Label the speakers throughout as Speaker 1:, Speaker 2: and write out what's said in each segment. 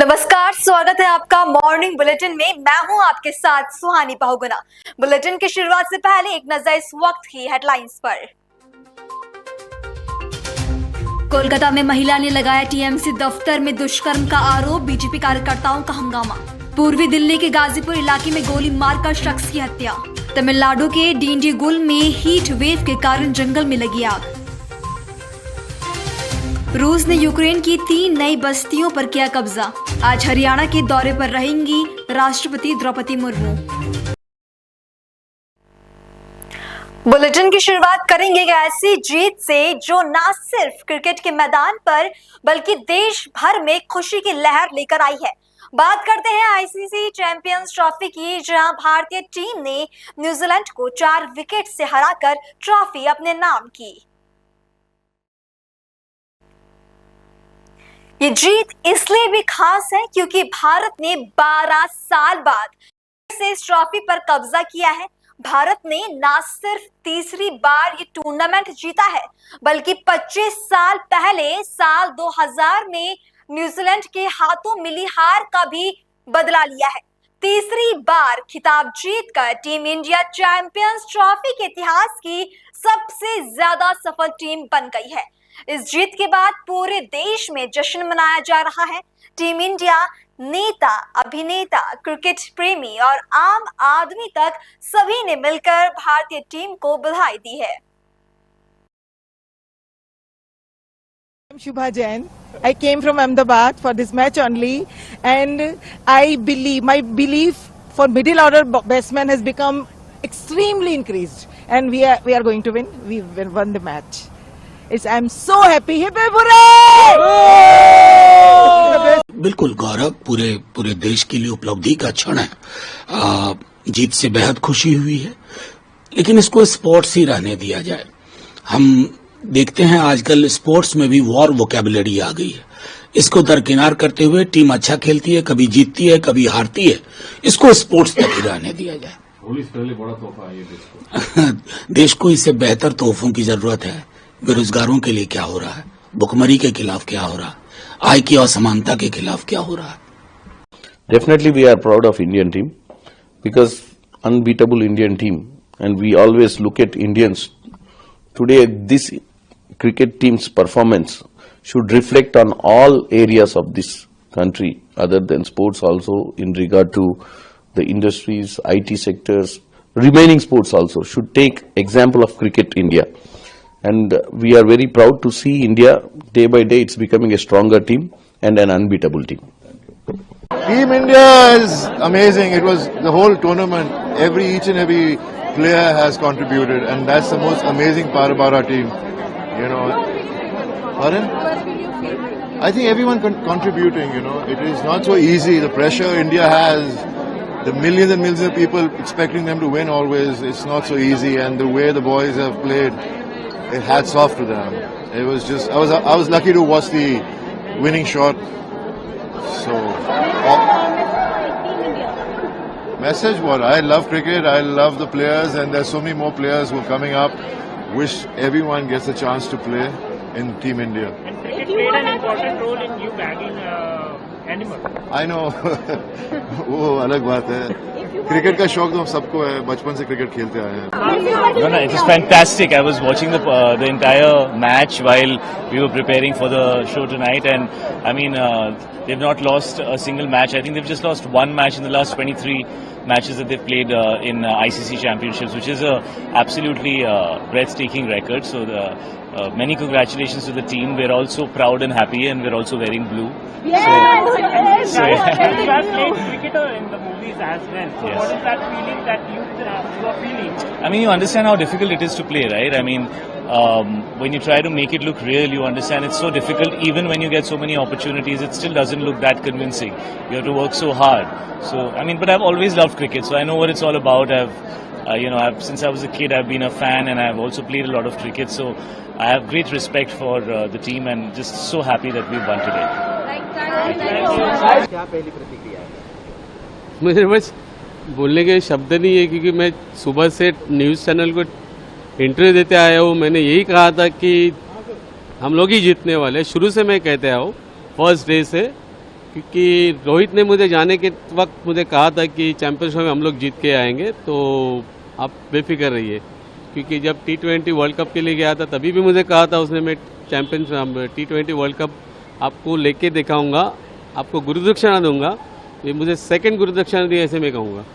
Speaker 1: नमस्कार, स्वागत है आपका मॉर्निंग बुलेटिन में। मैं हूं आपके साथ सुहानी बहुगुना। बुलेटिन की शुरुआत से पहले एक नजर इस वक्त की हेडलाइंस पर। कोलकाता में महिला ने लगाया टीएमसी दफ्तर में दुष्कर्म का आरोप, बीजेपी कार्यकर्ताओं का हंगामा। पूर्वी दिल्ली के गाजीपुर इलाके में गोली मारकर शख्स की हत्या। तमिलनाडु के डिंडीगुल में हीट वेव के कारण जंगल में लगी आग। रूस ने यूक्रेन की 3 नई बस्तियों पर किया कब्जा। आज हरियाणा के दौरे पर रहेंगी राष्ट्रपति द्रौपदी मुर्मू। बुलेटिन की शुरुआत करेंगे एक ऐसी जीत से जो न सिर्फ क्रिकेट के मैदान पर बल्कि देश भर में खुशी की लहर लेकर आई है। बात करते हैं आईसीसी चैंपियंस ट्रॉफी की, जहां भारतीय टीम ने न्यूजीलैंड को 4 विकेट से हराकर ट्रॉफी अपने नाम की। ये जीत इसलिए भी खास है क्योंकि भारत ने 12 साल बाद से इस ट्रॉफी पर कब्जा किया है। भारत ने न सिर्फ तीसरी बार ये टूर्नामेंट जीता है बल्कि 25 साल पहले साल 2000 में न्यूजीलैंड के हाथों मिली हार का भी बदला लिया है। तीसरी बार खिताब जीतकर टीम इंडिया चैंपियंस ट्रॉफी के इतिहास की सबसे ज्यादा सफल टीम बन गई है। इस जीत के बाद पूरे देश में जश्न मनाया जा रहा है। टीम इंडिया नेता, अभिनेता, क्रिकेट प्रेमी और आम आदमी तक सभी ने मिलकर भारतीय टीम को बधाई दी है।
Speaker 2: I'm Shubha Jain. I came from Ahmedabad for this match only, and my belief for middle order batsmen has become extremely increased, and we are going to win. We won the match. I'm so happy. Hip hip hooray!
Speaker 3: बिल्कुल गौरव, पूरे देश के लिए उपलब्धि का क्षण है। जीत से बेहद खुशी हुई है, लेकिन इसको स्पोर्ट्स ही रहने दिया जाए। हम देखते हैं आजकल स्पोर्ट्स में भी वॉर वोकैबुलरी आ गई है। इसको दरकिनार करते हुए टीम अच्छा खेलती है, कभी जीतती है, कभी हारती है। इसको स्पोर्ट्स तक ही रहने दिया जाए। बड़ा तोहफा है देश को। देश को इससे बेहतर तोहफों की जरूरत है। बेरोजगारों के लिए क्या हो रहा है, भुखमरी के खिलाफ क्या हो रहा है, आय की असमानता के खिलाफ क्या हो रहा है।
Speaker 4: Definitely we are proud of Indian team because unbeatable Indian team, and we always look at Indians. Today this cricket team's performance should reflect on all areas of this country other than sports, also in regard to the industries, IT sectors, remaining sports also should take example of Cricket India. And we are very proud to see India day by day it's becoming a stronger team and an unbeatable team.
Speaker 5: Team India is amazing. It was the whole tournament. Each and every player has contributed, and that's the most amazing part about our team. You know, pardon? I think everyone contributing. You know, it is not so easy. The pressure India has, the millions and millions of people expecting them to win always. It's not so easy, and the way the boys have played. Hats off to them. It was just I was lucky to watch the winning shot. So message what? I love cricket. I love the players, and there's so many more players who are coming up. Wish everyone gets a chance to play in Team India.
Speaker 6: And cricket played an important role in you bagging animal.
Speaker 5: I know. वो अलग बात है। Cricket का शौक तो सबको है, बचपन से क्रिकेट खेलते आए हैं।
Speaker 7: No, it was fantastic. I was watching the entire match while we were preparing for the show tonight, and I mean they've not lost a single match. I think they've just lost one match in the last 23 matches that they've played in ICC championships, which is a absolutely breathtaking record. So many congratulations to the team. We're also proud and happy, and we're also wearing blue.
Speaker 6: Yes! So you have played cricketer in the movies as well. So
Speaker 7: Yes.
Speaker 6: what is that feeling that you are feeling?
Speaker 7: I mean, you understand how difficult it is to play, right? I mean, when you try to make it look real, you understand it's so difficult. Even when you get so many opportunities, it still doesn't look that convincing. You have to work so hard. So, I mean, but I've always loved cricket, so I know what it's all about. Since I was a kid, I've been a fan, and I've also played a lot of cricket. So, I have great respect for the team, and just so happy that we've won today.
Speaker 8: क्या पहली प्रतिक्रिया है? मुझे बस बोलने के शब्द नहीं है, क्योंकि मैं सुबह से न्यूज़ चैनल को इंटरव्यू देते आया हूँ। मैंने यही कहा था कि हम लोग ही जीतने वाले, शुरू से मैं कहते आया हूँ फर्स्ट डे से क्योंकि रोहित ने मुझे जाने के वक्त मुझे कहा था कि चैंपियनशिप में हम लोग जीत के आएंगे, तो आप बेफिक्र रहिए। क्योंकि जब T20 वर्ल्ड कप के लिए गया था तभी भी मुझे कहा था उसने, मैं T20 वर्ल्ड कप आपको लेके दिखाऊंगा, आपको गुरुदक्षिणा दूंगा। ये मुझे सेकंड गुरुदक्षिणा दी, ऐसे मैं कहूँगा।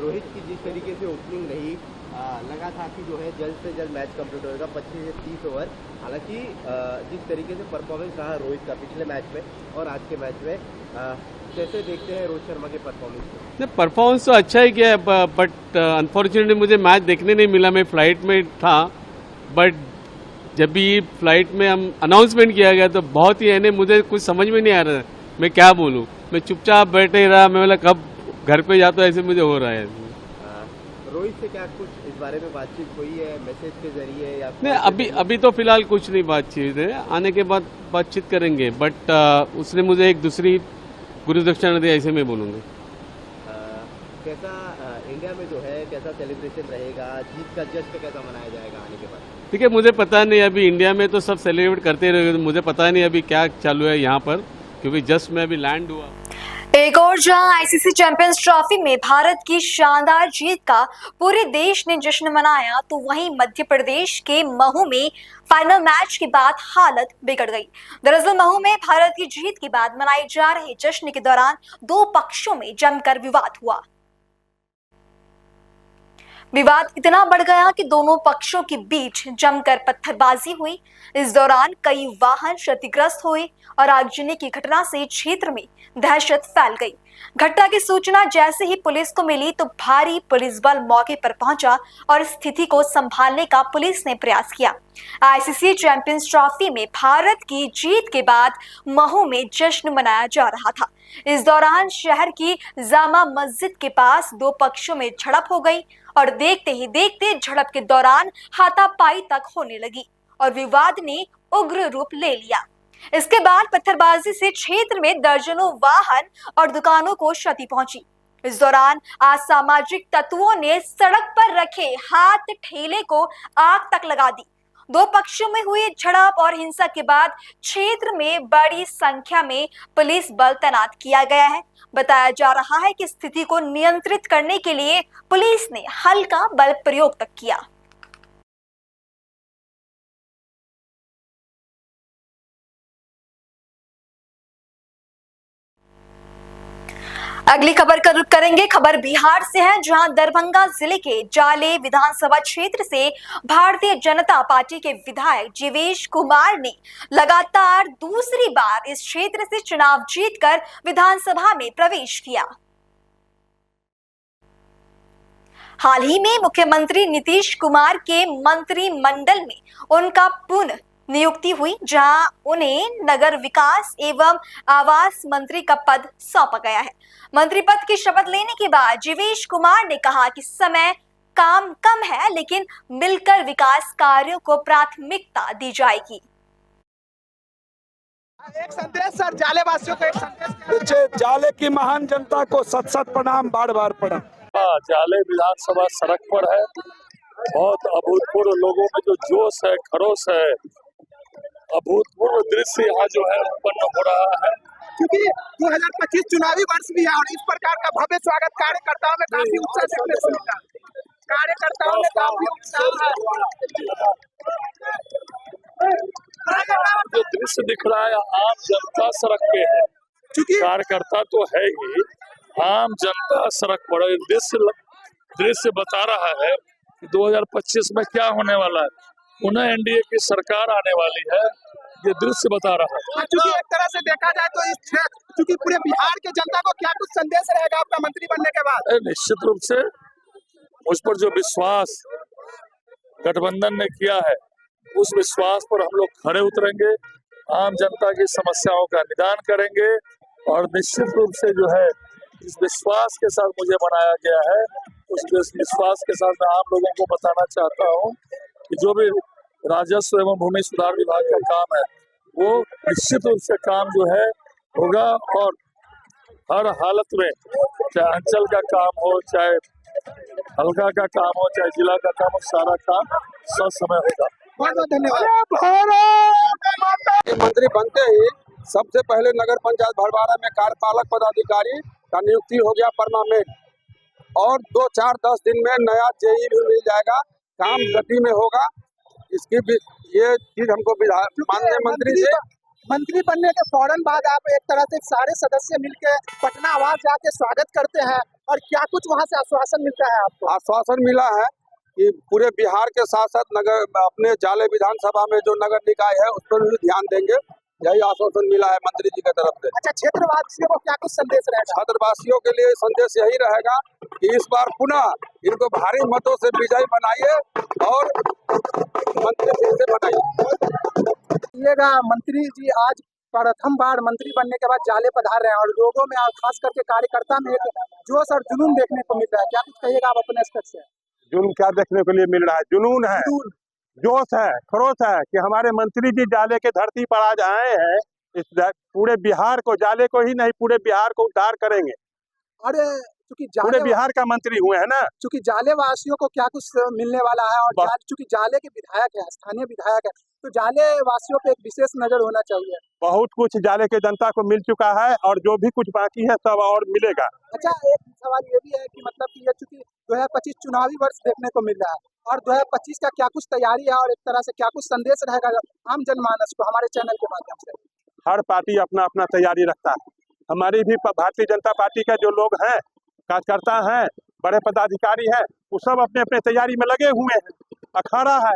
Speaker 9: रोहित की जिस तरीके से ओपनिंग रही, लगा था कि जो है जल्द से जल्द मैच कंप्लीट होगा 25 से 30 ओवर। हालांकि जिस तरीके से परफॉर्मेंस रहा रोहित का पिछले मैच में और आज के मैच में, कैसे देखते हैं रोहित शर्मा के परफॉर्मेंस को?
Speaker 8: परफॉर्मेंस तो अच्छा ही किया है, बट अनफॉर्चुनेटली मुझे मैच देखने नहीं मिला। मैं फ्लाइट में था, बट जब भी फ्लाइट में हम अनाउंसमेंट किया गया तो बहुत ही है, मुझे कुछ समझ में नहीं आ रहा मैं क्या बोलूँ। मैं चुपचाप बैठे रहा, मैं बोला कब घर पे जाता हूँ, ऐसे मुझे हो रहा है।
Speaker 9: रोहित से क्या कुछ इस बारे में बातचीत हुई है, मैसेज के जरिए या
Speaker 8: नहीं? अभी तो फिलहाल कुछ नहीं बातचीत है, आने के बाद बातचीत करेंगे। बट उसने मुझे एक दूसरी गुरुदक्षिणा दी, ऐसे मैं बोलूँगा।
Speaker 9: कैसा इंडिया में जो है कैसा सेलिब्रेशन रहेगा, जीत का जश्न कैसा मनाया जाएगा आने के बाद?
Speaker 8: ठीक है, मुझे पता नहीं, अभी इंडिया में तो सब सेलिब्रेट करते रहे, मुझे पता नहीं अभी क्या चालू है यहाँ पर, क्योंकि जस्ट मैं अभी लैंड हुआ।
Speaker 1: एक और जहां आईसीसी चैंपियंस ट्रॉफी में भारत की शानदार जीत का पूरे देश ने जश्न मनाया, तो वहीं मध्य प्रदेश के महू में फाइनल मैच के बाद हालत बिगड़ गई। दरअसल महू में भारत की जीत के बाद मनाए जा रहे जश्न के दौरान दो पक्षों में जमकर विवाद हुआ। विवाद इतना बढ़ गया कि दोनों पक्षों के बीच जमकर पत्थरबाजी हुई। इस दौरान कई वाहन क्षतिग्रस्त हुए और आगजनी की घटना से क्षेत्र में दहशत फैल गई। घटना की सूचना जैसे ही पुलिस को मिली तो भारी पुलिस बल मौके पर पहुंचा और स्थिति को संभालने का पुलिस ने प्रयास किया। आईसीसी चैंपियंस ट्रॉफी में भारत की जीत के बाद महू में जश्न मनाया जा रहा था। इस दौरान शहर की जामा मस्जिद के पास दो पक्षों में झड़प हो गई और देखते ही देखते झड़प के दौरान हाथापाई तक होने लगी और विवाद ने उग्र रूप ले लिया। इसके बाद पत्थरबाजी से क्षेत्र में दर्जनों वाहन और दुकानों को क्षति पहुंची। इस दौरान असामाजिक तत्वों ने सड़क पर रखे हाथ ठेले को आग तक लगा दी। दो पक्षों में हुई झड़प और हिंसा के बाद क्षेत्र में बड़ी संख्या में पुलिस बल तैनात किया गया है। बताया जा रहा है कि स्थिति को नियंत्रित करने के लिए पुलिस ने हल्का बल प्रयोग तक किया। अगली खबर का रुख करेंगे। खबर बिहार से है, जहां दरभंगा जिले के जाले विधानसभा क्षेत्र से भारतीय जनता पार्टी के विधायक जीवेश कुमार ने लगातार दूसरी बार इस क्षेत्र से चुनाव जीतकर विधानसभा में प्रवेश किया। हाल ही में मुख्यमंत्री नीतीश कुमार के मंत्रिमंडल में उनका पुनः नियुक्ति हुई, जहां उन्हें नगर विकास एवं आवास मंत्री का पद सौंपा गया है। मंत्री पद की शपथ लेने के बाद जीवेश कुमार ने कहा कि समय काम कम है, लेकिन मिलकर विकास कार्यों को प्राथमिकता दी जाएगी।
Speaker 10: एक संदेश सर, जाले वासियों को एक संदेश।
Speaker 11: जाले की महान जनता को सत सत प्रणाम, बार बार प्रणाम। जाले विधानसभा सड़क पर है, बहुत अभूतपूर्व लोगों में जो जोश है, खरोश है, अभूतपूर्व दृश्य यहाँ जो है उत्पन्न हो रहा है।
Speaker 10: क्योंकि 2025 चुनावी वर्ष भी है और इस प्रकार का भव्य स्वागत कार्यकर्ताओं में काफी उत्साह देखने को मिला। कार्यकर्ताओं में काफी उत्साह
Speaker 11: जो दृश्य दिख रहा है, आम जनता सड़क पे है, क्योंकि कार्यकर्ता तो है ही, आम जनता सड़क पर है। दृश्य बता रहा है कि 2025 में क्या होने वाला है। पुनः एनडीए की सरकार आने वाली है, ये दृश्य बता रहा है।
Speaker 10: क्योंकि एक तरह से देखा जाए तो इस क्योंकि पूरे बिहार के जनता को क्या कुछ संदेश रहेगा आपका मंत्री बनने के बाद?
Speaker 11: निश्चित रूप से मुझ पर जो विश्वास गठबंधन ने किया है, उस विश्वास पर हम लोग खड़े उतरेंगे, आम जनता की समस्याओं का निदान करेंगे और निश्चित रूप से जो है इस विश्वास के साथ मुझे बनाया गया है, उस विश्वास के साथ मैं आम लोगों को बताना चाहता हूँ कि जो भी राजस्व एवं भूमि सुधार विभाग का काम है, वो निश्चित रूप से काम जो है होगा और हर हालत में, चाहे अंचल का काम हो, चाहे हल्का का काम हो, चाहे जिला का काम हो, सारा काम सब समय होगा।
Speaker 10: बहुत बहुत धन्यवाद।
Speaker 11: मंत्री बनते ही
Speaker 10: सबसे पहले नगर पंचायत भड़वाड़ा में कार्यपालक पदाधिकारी का नियुक्ति हो गया परमानेंट, और 2-4-10 दिन में नया जेई भी मिल जाएगा, काम गति में होगा। इसकी भी ये चीज हमको माननीय मंत्री जी, मंत्री बनने के फौरन बाद आप एक तरह से सारे सदस्य मिलकर पटना आवास जाके स्वागत करते हैं, और क्या कुछ वहाँ से आश्वासन मिलता है आपको? आश्वासन मिला है कि पूरे बिहार के साथ साथ नगर अपने जाले विधानसभा में जो नगर निकाय है उस पर भी ध्यान देंगे, यही आश्वासन मिला है मंत्री जी की तरफ से। अच्छा, क्षेत्रवासियों को क्या कुछ संदेश रहेगा? क्षेत्रवासियों के लिए संदेश यही रहेगा कि इस बार पुनः इनको भारी मतों से विजयी बनाइए और मंत्री फिर से बनाइए। मंत्री जी आज प्रथम बार मंत्री बनने के बाद जाले पधार रहे हैं, और लोगों में खास करके कार्यकर्ता में एक जोश और जुनून देखने को मिल रहा है, क्या कुछ कहिएगा आप अपने स्तर से? जुनून क्या देखने को लिए मिल रहा है? जुनून है, जोश है, खरोश है कि हमारे मंत्री जी जाले के धरती पर आज आए हैं, इस पूरे बिहार को, जाले को ही नहीं पूरे बिहार को उद्धार करेंगे। अरे चूंकि पूरे बिहार का मंत्री हुए हैं ना, चूंकि जाले वासियों को क्या कुछ मिलने वाला है, और चूंकि जाले के विधायक है, स्थानीय विधायक है, तो जाले वासियों पे एक विशेष नजर होना चाहिए। बहुत कुछ जाले के जनता को मिल चुका है, और जो भी कुछ बाकी है सब और मिलेगा। अच्छा, एक सवाल ये भी है कि मतलब कि ये चूंकि 2025 चुनावी वर्ष देखने को मिल रहा है, और 2025 का क्या कुछ तैयारी है, और एक तरह से क्या कुछ संदेश रहेगा आम जनमानस को हमारे चैनल के माध्यम से? हर पार्टी अपना अपना तैयारी रखता है। हमारी भी भारतीय जनता पार्टी का जो लोग हैं, कार्यकर्ता हैं, बड़े पदाधिकारी हैं, वो सब अपने अपने तैयारी में लगे हुए हैं, अखाड़ा है।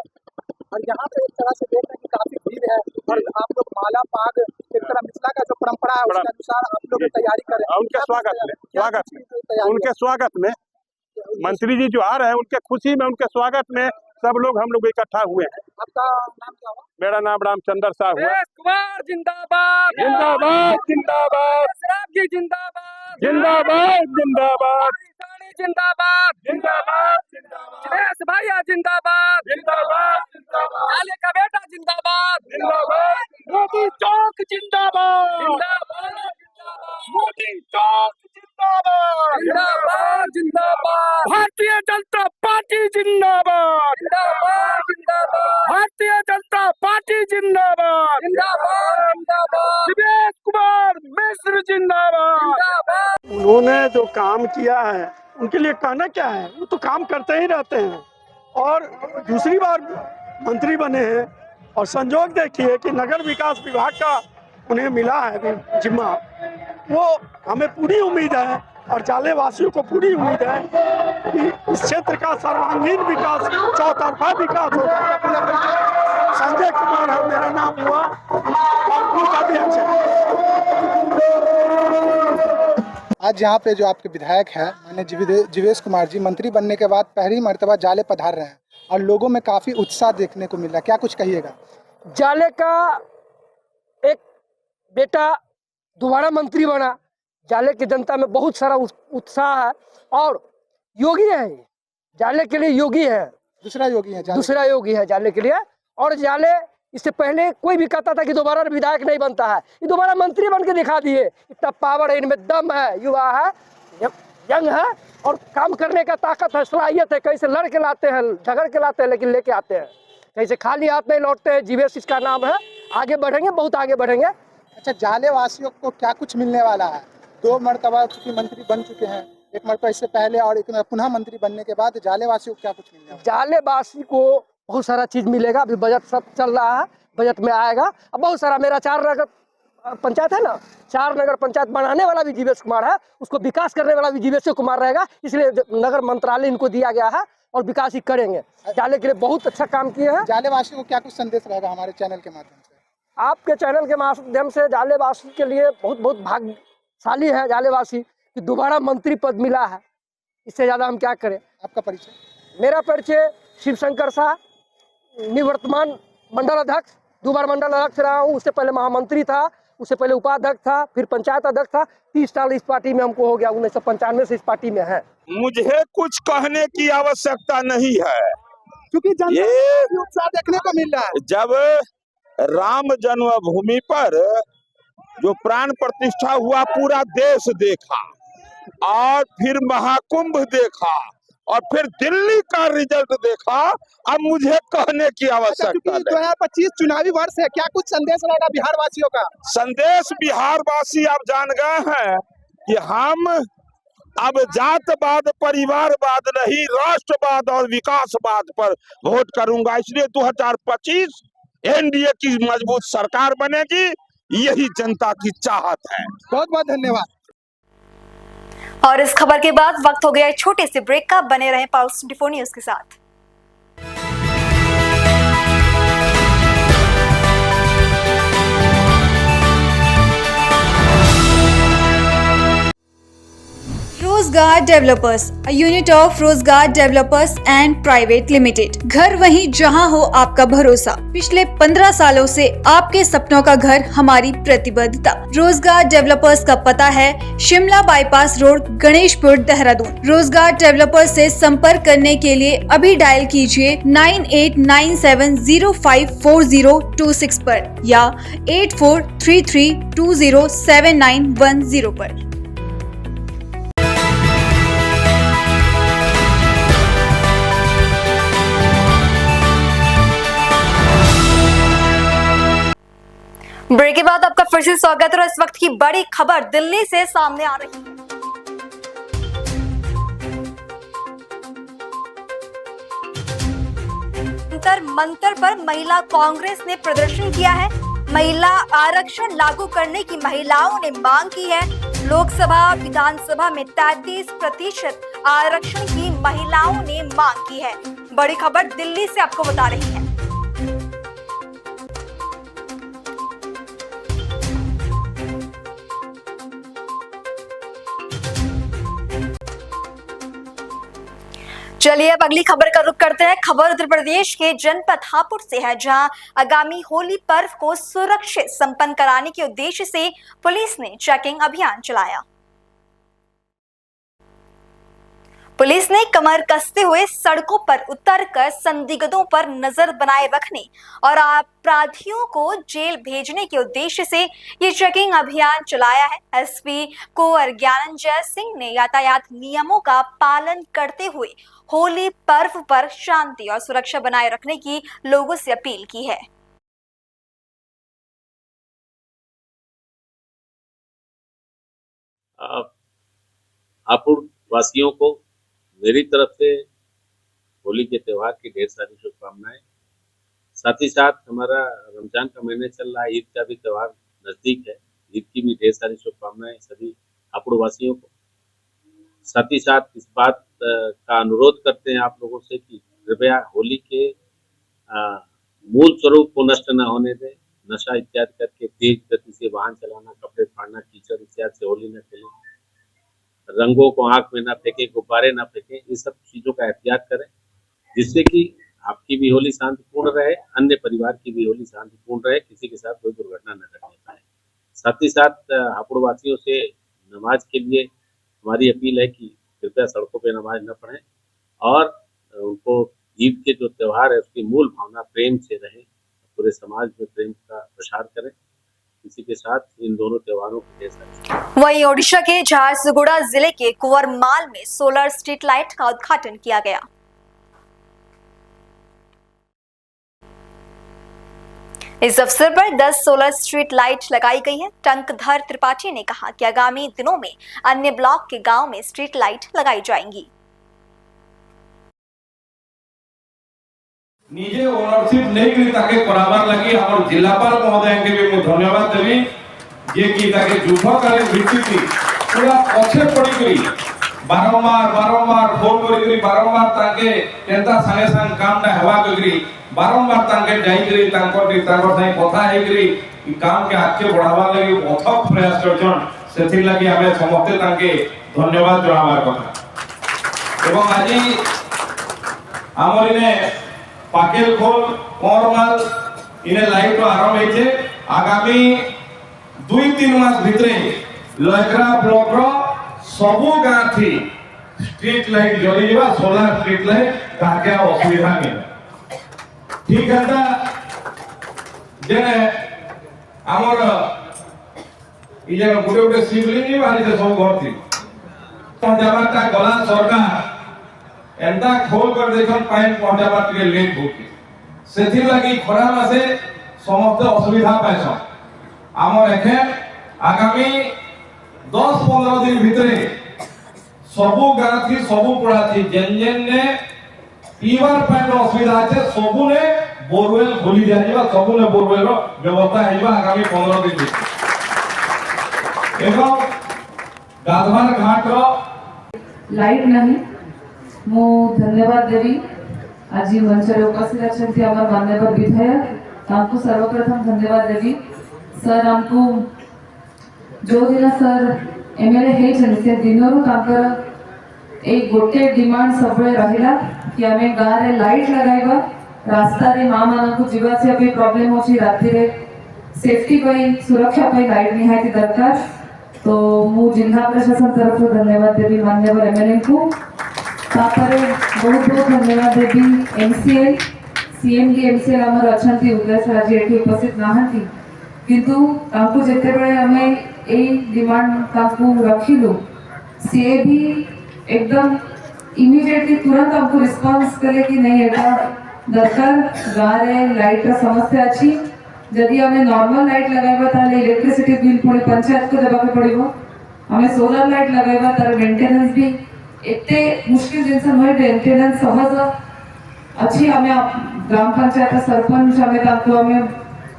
Speaker 10: और यहाँ पे एक तरह से देख रहे हैं कि काफी भीड़ है, और आप लोग माला पाग एक तरह मिथिला का जो परंपरा है उसके अनुसार आप लोग तैयारी कर रहे हैं। उनके उनके स्वागत में मंत्री जी जो आ रहे हैं, उनके खुशी में, उनके स्वागत में सब लोग हम लोग इकट्ठा हुए हैं। आपका नाम क्या हुआ? मेरा नाम रामचंद्र साहू है। कुमार जिंदाबाद, जिंदाबाद, जिंदाबाद, जी जिंदाबाद, जिंदाबाद, जिंदाबाद, जिंदाबाद, जिंदाबाद, जिंदाबाद, भैया जिंदाबाद, जिंदाबाद, जिंदाबाद, जाले का बेटा जिंदाबाद, जिंदाबाद, मोदी चौक जिंदाबाद, जिंदाबाद, मोदी चौक जिंदाबाद, जिंदाबाद, जिंदाबाद, भारतीय जनता पार्टी जिंदाबाद, जिंदाबाद, जिंदाबाद, भारतीय जनता पार्टी जिंदाबाद, जिंदाबाद, जिंदाबाद, दिनेश कुमार मिश्र जिंदाबाद। उन्होंने जो काम किया है उनके लिए कहना क्या है, वो तो काम करते ही रहते हैं, और दूसरी बार मंत्री बने हैं, और संजोग देखिए कि नगर विकास विभाग का उन्हें मिला है जिम्मा। वो हमें पूरी उम्मीद है, और जाले वासियों को पूरी उम्मीद है कि इस क्षेत्र का सर्वांगीण विकास, चौतरफा विकास होगा। संजय कुमार है मेरा नाम हुआ, और उनका भी अच्छा। आज यहाँ पे जो आपके विधायक है माननीय जीवेश कुमार जी, मंत्री बनने के बाद पहली मर्तबा जाले पधार रहे हैं, और लोगों में काफी उत्साह देखने को मिल रहा है, क्या कुछ कहिएगा?
Speaker 12: जाले का एक बेटा दोबारा मंत्री बना, जाले की जनता में बहुत सारा उत्साह है, और योगी है, जाले के लिए योगी है, दूसरा योगी है जाले के लिए। और जाले इससे पहले कोई भी कहता था कि दोबारा विधायक नहीं बनता है, ये दोबारा मंत्री बन के दिखा दिए। इतना पावर है इनमें, दम है, युवा है, यंग है, और काम करने का ताकत है, सलाहियत है। कहीं से लड़ के लाते हैं, झगड़ के लाते हैं, लेकिन लेके आते हैं, कहीं से खाली हाथ नहीं लौटते हैं। जीवेश इसका नाम है, आगे बढ़ेंगे, बहुत आगे बढ़ेंगे। अच्छा, जाले वासियों को क्या कुछ मिलने वाला है? 2 मरतबा चूंकि मंत्री बन चुके हैं, एक मरतबा इससे पहले और एक पुनः मंत्री बनने के बाद जाले वासियों को क्या कुछ मिलने वाला है? जाले वासी को बहुत सारा चीज मिलेगा। अभी बजट सब चल रहा है, बजट में आएगा। अब बहुत सारा, मेरा 4 नगर पंचायत है ना, 4 नगर पंचायत बनाने वाला भी जीवेश कुमार है, उसको विकास करने वाला भी जीवेश कुमार रहेगा, इसलिए नगर मंत्रालय इनको दिया गया है, और विकास ही करेंगे। जाले के लिए बहुत अच्छा काम किए हैं। जाले वासियों को क्या कुछ संदेश रहेगा हमारे चैनल के माध्यम से? आपके चैनल के माध्यम से जाले वासी के लिए बहुत बहुत भाग्यशाली है जाले वासी कि दोबारा मंत्री पद मिला है, इससे ज्यादा हम क्या करें। आपका परिचय? मेरा परिचय शिवशंकर शाह, निवर्तमान मंडल अध्यक्ष, 2 बार मंडल अध्यक्ष रहा हूँ। उससे पहले महामंत्री था, उससे पहले उपाध्यक्ष था, फिर पंचायत अध्यक्ष था। 30 साल इस पार्टी में हमको हो गया, 1995 से इस पार्टी में है। मुझे कुछ कहने की आवश्यकता नहीं है, क्योंकि ये उत्साह देखने को मिल रहा है। जब राम जन्मभूमि पर जो प्राण प्रतिष्ठा हुआ, पूरा देश देखा, और फिर महाकुंभ देखा,
Speaker 10: और फिर दिल्ली का रिजल्ट देखा, अब मुझे कहने की आवश्यकता नहीं।
Speaker 9: 2025 चुनावी वर्ष है, क्या कुछ संदेश रहेगा बिहार वासियों का?
Speaker 10: संदेश बिहार वासी आप जान गए हैं कि हम अब जातवाद परिवारवाद नहीं, राष्ट्रवाद और विकासवाद पर वोट करूंगा। इसलिए 2025 एनडीए की मजबूत सरकार बनेगी, यही जनता की चाहत है।
Speaker 9: बहुत बहुत धन्यवाद।
Speaker 1: और इस खबर के बाद वक्त हो गया एक छोटे से ब्रेक का। बने रहें पल्स 24 न्यूज के साथ।
Speaker 13: रोजगार डेवलपर्स, a unit of रोजगार डेवलपर्स एंड प्राइवेट लिमिटेड। घर वहीं जहां हो आपका भरोसा। पिछले 15 सालों से आपके सपनों का घर हमारी प्रतिबद्धता। रोजगार डेवलपर्स का पता है शिमला बाईपास रोड, गणेशपुर, देहरादून। रोजगार डेवलपर्स से संपर्क करने के लिए अभी डायल कीजिए 9897054026 पर या 8433207910 पर।
Speaker 1: ब्रेक के बाद आपका फिर से स्वागत है। इस वक्त की बड़ी खबर दिल्ली से सामने आ रही है। जंतर मंतर पर महिला कांग्रेस ने प्रदर्शन किया है। महिला आरक्षण लागू करने की महिलाओं ने मांग की है। लोकसभा विधानसभा में 33% आरक्षण की महिलाओं ने मांग की है। बड़ी खबर दिल्ली से आपको बता रही है। चलिए अब अगली खबर का रुख करते हैं। खबर उत्तर प्रदेश के जनपद हापुड़ से है, जहां आगामी होली पर्व को सुरक्षित संपन्न कराने के उद्देश्य से पुलिस ने चेकिंग अभियान चलाया। पुलिस ने कमर कसते हुए सड़कों पर उतरकर संदिग्धों पर नजर बनाए रखने और अपराधियों को जेल भेजने के उद्देश्य से ये चेकिंग अभियान चलाया है। एसपी कुंवर ज्ञानंजय सिंह ने यातायात नियमों का पालन करते हुए होली पर्व पर शांति और सुरक्षा बनाए रखने की लोगों से अपील की है।
Speaker 14: हापुड़ वासियों को मेरी तरफ से होली के त्यौहार की ढेर सारी शुभकामनाएं। साथ ही साथ हमारा रमजान का महीना चल रहा है, ईद का भी त्यौहार नजदीक है, ईद की भी ढेर सारी शुभकामनाएं सभी हापुड़ वासियों को। साथ ही साथ इस बात का अनुरोध करते हैं आप लोगों से कि कृपया होली के मूल स्वरूप को नष्ट न होने दें। नशा इत्यादि करके तेज गति से वाहन चलाना, कपड़े फाड़ना, कीचड़ इत्यादि से होली न खेलें, रंगों को आंख में ना फेंके, गुब्बारे ना फेंके, ये सब चीजों का एहतियात करें, जिससे कि आपकी भी होली शांतिपूर्ण रहे, अन्य परिवार की भी होली शांतिपूर्ण रहे, किसी के साथ कोई दुर्घटना न घटने पाए। साथ ही साथ हापुड़ वासियों से नमाज के लिए हमारी अपील है कि कृपया सड़कों पे नमाज न पढ़ें और उनको ईद के जो त्यौहार है उसकी मूल भावना प्रेम से रहे, पूरे समाज में प्रेम का प्रसार करें। इसी के साथ इन दोनों त्योहारों के जैसा
Speaker 1: वहीं ओडिशा के झारसुगुड़ा जिले के कुंवरमाल में सोलर स्ट्रीट लाइट का उद्घाटन किया गया। इस अवसर पर 10 सोलर स्ट्रीट लाइट लगाई गई है। टंकधर त्रिपाठी ने कहा कि आगामी दिनों में अन्य ब्लॉक के गांव में स्ट्रीट लाइट लगाई जाएंगी।
Speaker 15: निजे ओनरशिप नहीं करी ताके कराबार लगी हमर जिलापाल महोदय के भी मैं धन्यवाद देवी जे कि ताके जुभकाली भित्ति पूरा पछे पड़ी करी बारंबार फोन करी बारंबार ताके केनता संगे संग काम ना हवा करी बारंबार ताके जाई करी तांकर साथ कथा हे करी काम के आगे बढ़ावा लगी अथक प्रयास करछन। सेथि लगी हमें समस्त ताके धन्यवाद जणाबार कथा। एवं आजी हमर ने पाकेल खोल कुंवरमाल इने लाइट आरंभ होइछे। आगामी 2-3 मास भितरे लयकरा ब्लॉक रो सबु गां थी स्ट्रीट लाइट जली जेबा, सोलर स्ट्रीट लाइट ताके असुविधा नहीं। ठीक है ता जे हमर ई जे गुटे शिवलिंग बाहरी से सब घर थी जाबाटा गला सरकार एंता खोल कर देखन पाइन पहुंचाबा टिके लेट होके सेथि लागि खरा मासे समस्त असुविधा पाइछ आमर एखे आगामी 10-15 दिन भितरे सबु गांथी सबु पढ़ाथी जेन ने पीवार पाइन असुविधा আছে सबु ने बोरवेल खोली दिया सबु ने बोरवेल व्यवस्था है आगामी 15 दिन एवं गाधवार घाट
Speaker 16: लाइट नहीं मु धन्यवाद देवी आज मंच रे उपस्थित अछंती हमर माननीय विधायक तांको सर्वप्रथम धन्यवाद देवी सर हमको जो दिन सर एमएलए हे छन से दिनरु तांकर एक गोटे डिमांड सबले रहिला कि हमें गाँ रे लाइट लगाइबा रास्ता रे मां माना को जीवा से अभी प्रॉब्लम होची रात्रि रे सेफ्टी पई सुरक्षा पई लाइट निहायती दरकार तो मु जिला प्रशासन तरफ धन्यवाद देवी माननीय एमएलए को तापरे बहुत बहुत धन्यवाद देवी एमसीएल सीएमडी एमसीएल हमर अछंती उदय सर आज एठी उपस्थित नाहंती किंतु तांको जेते बेले हमें ए डिमांड तांको रखिलु से भी एकदम इमीडिएटली तुरंत हमको रिस्पांस करे कि नहीं एटा दरकार गाँ रे लाइट का समस्या अछि यदि हमें नॉर्मल लाइट लगाइबा ताले इलेक्ट्रिसिटी बिल पुणी पंचायत को देबा के पड़िबो हमें सोलर लाइट लगाइबा तार मेंटेनेंस भी एते मुश्किल जिनस होय मेंटेनेंस सहज अछि हमें ग्राम पंचायत सरपंच हमें ताको हमें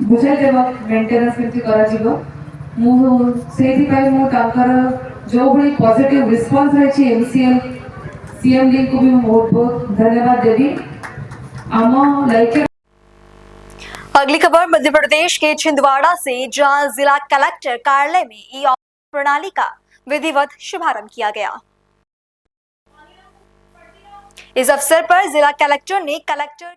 Speaker 16: बुझाई देबा मेंटेनेंस केमती करा जीवो मु सेहि पई मु ताकर जो बड़ी पॉजिटिव रिस्पांस रही छी एमसीएल सीएमडी को भी बहुत बहुत धन्यवाद देवी आमा लाइक।
Speaker 1: अगली खबर मध्य प्रदेश के छिंदवाड़ा से जहां जिला कलेक्टर कार्यालय में ई ऑफिस प्रणाली का विधिवत शुभारंभ किया गया। इस अवसर पर जिला कलेक्टर ने कलेक्टर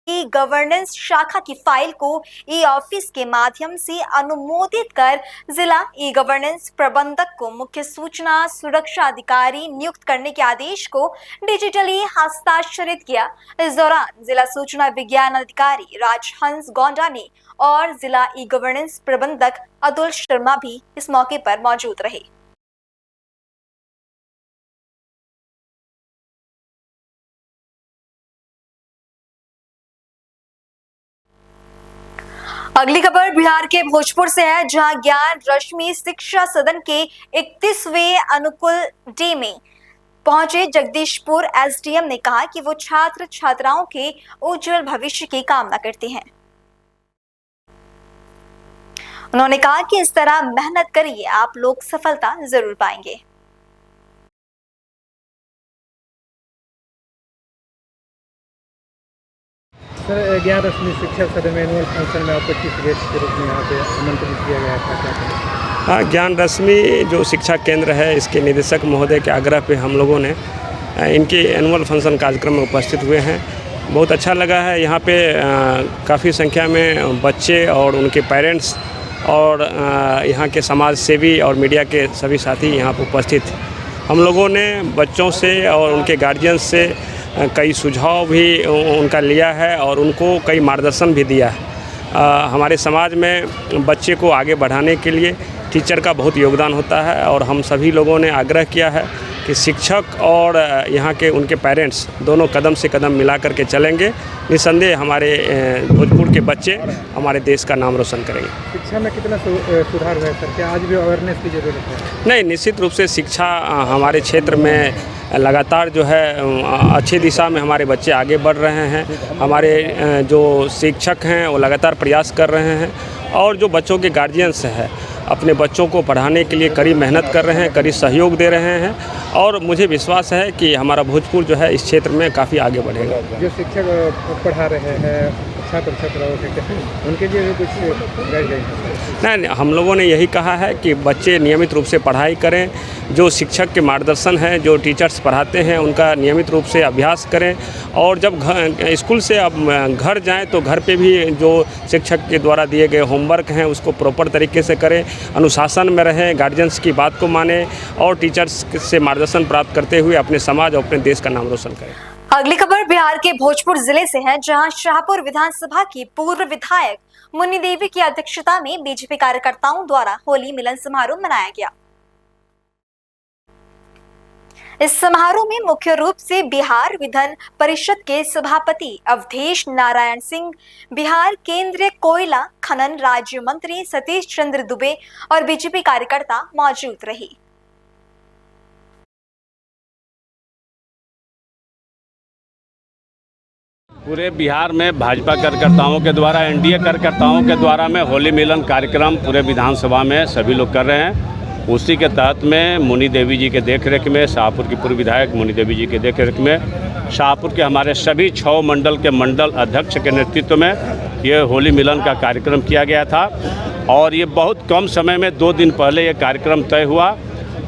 Speaker 1: ई गवर्नेंस शाखा की फाइल को ई ऑफिस के माध्यम से अनुमोदित कर जिला ई गवर्नेंस प्रबंधक को मुख्य सूचना सुरक्षा अधिकारी नियुक्त करने के आदेश को डिजिटली हस्ताक्षरित किया। इस दौरान जिला सूचना विज्ञान अधिकारी राजहंस गोंडा ने और जिला ई गवर्नेंस प्रबंधक अतुल शर्मा भी इस मौके पर मौजूद रहे। अगली खबर बिहार के भोजपुर से है, जहां ज्ञान रश्मि शिक्षा सदन के 31वें अनुकूल डे में पहुंचे जगदीशपुर एसडीएम ने कहा कि वो छात्र छात्राओं के उज्जवल भविष्य की कामना करते हैं। उन्होंने कहा कि इस तरह मेहनत करिए, आप लोग सफलता जरूर पाएंगे।
Speaker 17: सर ज्ञान रश्मि शिक्षा सदन में एनुअल फंक्शन में आपको चीफ गेस्ट के रूप में यहाँ पे आमंत्रित किया गया था, क्या करें?
Speaker 18: हाँ, ज्ञान रश्मि जो शिक्षा केंद्र है इसके निदेशक महोदय के आग्रह पे हम लोगों ने इनके एनुअल फंक्शन कार्यक्रम में उपस्थित हुए हैं। बहुत अच्छा लगा है। यहाँ पे काफ़ी संख्या में बच्चे और उनके पेरेंट्स और यहाँ के समाज सेवी और मीडिया के सभी साथी यहाँ पर उपस्थित थे। हम लोगों ने बच्चों से और उनके गार्जियंस से कई सुझाव भी उनका लिया है और उनको कई मार्गदर्शन भी दिया है। हमारे समाज में बच्चे को आगे बढ़ाने के लिए टीचर का बहुत योगदान होता है और हम सभी लोगों ने आग्रह किया है कि शिक्षक और यहाँ के उनके पेरेंट्स दोनों कदम से कदम मिला करके चलेंगे। निसंदेह हमारे भोजपुर के बच्चे हमारे देश का नाम रोशन करेंगे।
Speaker 17: शिक्षा में कितना सुधार है सर? क्या आज भी अवेयरनेस की जरूरत है?
Speaker 18: नहीं, निश्चित रूप से शिक्षा हमारे क्षेत्र में लगातार जो है अच्छी दिशा में हमारे बच्चे आगे बढ़ रहे हैं। हमारे जो शिक्षक हैं वो लगातार प्रयास कर रहे हैं और जो बच्चों के गार्जियंस हैं अपने बच्चों को पढ़ाने के लिए कड़ी मेहनत कर रहे हैं, कड़ी सहयोग दे रहे हैं और मुझे विश्वास है कि हमारा भोजपुर जो है इस क्षेत्र में काफ़ी आगे बढ़ेगा।
Speaker 17: जो शिक्षक पढ़ा रहे हैं छात्र छात्राओं के उनके लिए भी कुछ गाइडलाइन?
Speaker 18: नहीं, हम लोगों ने यही कहा है कि बच्चे नियमित रूप से पढ़ाई करें। जो शिक्षक के मार्गदर्शन है, जो टीचर्स पढ़ाते हैं उनका नियमित रूप से अभ्यास करें और जब स्कूल से अब घर जाएं तो घर पे भी जो शिक्षक के द्वारा दिए गए होमवर्क हैं उसको प्रॉपर तरीके से करें, अनुशासन में रहें, गार्जियंस की बात को मानें और टीचर्स से मार्गदर्शन प्राप्त करते हुए अपने समाज और अपने देश का नाम रोशन करें।
Speaker 1: अगली खबर बिहार के भोजपुर जिले से है, जहां शाहपुर विधानसभा की पूर्व विधायक मुन्नी देवी की अध्यक्षता में बीजेपी कार्यकर्ताओं द्वारा होली मिलन समारोह मनाया गया। इस समारोह में मुख्य रूप से बिहार विधान परिषद के सभापति अवधेश नारायण सिंह, बिहार केंद्रीय कोयला खनन राज्य मंत्री सतीश चंद्र दुबे और बीजेपी कार्यकर्ता मौजूद रहे।
Speaker 8: पूरे बिहार में भाजपा कार्यकर्ताओं के द्वारा, एनडीए कार्यकर्ताओं के द्वारा में होली मिलन कार्यक्रम पूरे विधानसभा में सभी लोग कर रहे हैं। उसी के तहत में मुनि देवी जी के देखरेख में, शाहपुर की पूर्व विधायक मुनि देवी जी के देखरेख में, शाहपुर के हमारे सभी 6 मंडल के मंडल अध्यक्ष के नेतृत्व में ये होली मिलन का कार्यक्रम किया गया था। और ये बहुत कम समय में 2 दिन पहले ये कार्यक्रम तय हुआ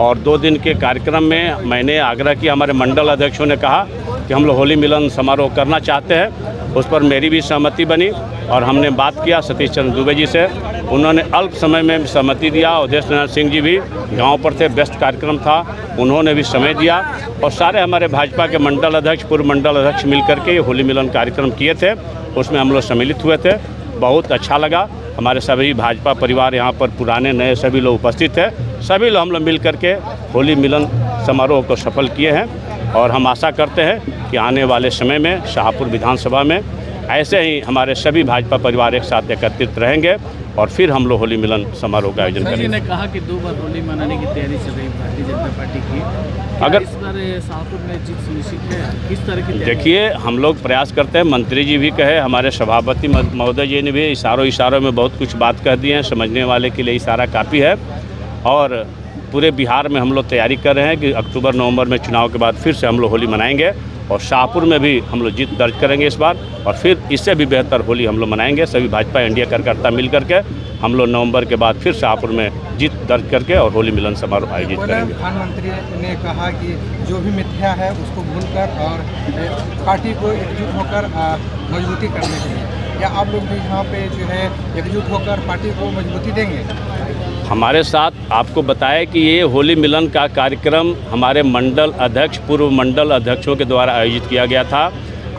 Speaker 8: और 2 दिन के कार्यक्रम में मैंने आग्रह किया, हमारे मंडल अध्यक्षों ने कहा कि हम लोग होली मिलन समारोह करना चाहते हैं। उस पर मेरी भी सहमति बनी और हमने बात किया सतीश चंद्र दुबे जी से, उन्होंने अल्प समय में सहमति दिया। अवधेश नारायण सिंह जी भी गांव पर थे, व्यस्त कार्यक्रम था, उन्होंने भी समय दिया और सारे हमारे भाजपा के मंडल अध्यक्ष, पूर्व मंडल अध्यक्ष मिलकर के ये होली मिलन कार्यक्रम किए थे। उसमें हम लोग सम्मिलित हुए थे, बहुत अच्छा लगा। हमारे सभी भाजपा परिवार यहाँ पर पुराने नए सभी लोग उपस्थित थे। सभी लोग हम लोग मिल करके होली मिलन समारोह को सफल किए हैं और हम आशा करते हैं कि आने वाले समय में शाहपुर विधानसभा में ऐसे ही हमारे सभी भाजपा परिवार एक साथ एकत्रित रहेंगे और फिर हम लोग होली मिलन समारोह का आयोजन करेंगे।
Speaker 6: ने कहा कि 2 बार होली मनाने की तैयारी चल रही भारतीय जनता पार्टी की,
Speaker 8: अगर
Speaker 6: इस बार शाहपुर में जीत सुनिश्चित है, किस तरह की?
Speaker 8: देखिए, हम लोग प्रयास करते हैं, मंत्री जी भी कहे, हमारे सभापति महोदय जी ने भी इशारों में बहुत कुछ बात कह दी है, समझने वाले के लिए इशारा काफ़ी है। और पूरे बिहार में हम लोग तैयारी कर रहे हैं कि अक्टूबर नवंबर में चुनाव के बाद फिर से हम लोग होली मनाएंगे और शाहपुर में भी हम लोग जीत दर्ज करेंगे इस बार और फिर इससे भी बेहतर होली हम लोग मनाएंगे। सभी भाजपा एनडीए कार्यकर्ता मिल करके हम लोग नवंबर के बाद फिर शाहपुर में जीत दर्ज करके और होली मिलन समारोह आयोजित करेंगे।
Speaker 17: प्रधानमंत्री ने कहा कि जो भी मिथ्या है उसको भूलकर और पार्टी को एकजुट होकर मजबूती करने के लिए, या आप लोग भी यहाँ पे जो है एकजुट होकर पार्टी को मजबूती देंगे?
Speaker 8: हमारे साथ आपको बताया कि ये होली मिलन का कार्यक्रम हमारे मंडल अध्यक्ष, पूर्व मंडल अध्यक्षों के द्वारा आयोजित किया गया था।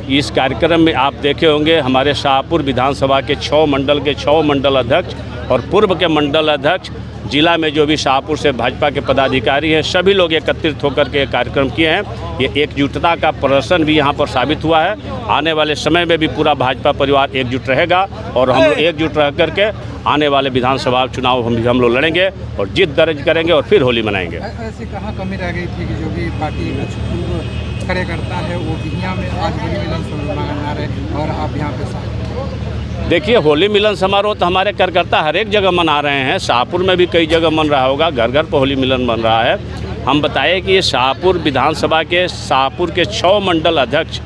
Speaker 8: इस कार्यक्रम में आप देखे होंगे हमारे शाहपुर विधानसभा के 6 मंडल के 6 मंडल अध्यक्ष और पूर्व के मंडल अध्यक्ष, जिला में जो भी शाहपुर से भाजपा के पदाधिकारी हैं, सभी लोग एकत्रित होकर के कार्यक्रम किए हैं। ये एकजुटता का प्रदर्शन भी यहाँ पर साबित हुआ है। आने वाले समय में भी पूरा भाजपा परिवार एकजुट रहेगा और हम लोग एकजुट रह करके आने वाले विधानसभा चुनाव हम लोग लड़ेंगे और जीत दर्ज करेंगे और फिर होली मनाएंगे।
Speaker 17: ऐसी कहाँ कमी रह गई थी कि जो भी पार्टी खड़े करता है वो यहाँ में आज होली मिलन समारोह मना रहे और आप यहाँ पे साथ?
Speaker 8: देखिए, होली मिलन समारोह तो हमारे कार्यकर्ता हर एक जगह मना रहे हैं। शाहपुर में भी कई जगह मन रहा होगा, घर घर पर होली मिलन बन रहा है। हम बताएं कि ये शाहपुर विधानसभा के शाहपुर के 6 मंडल अध्यक्ष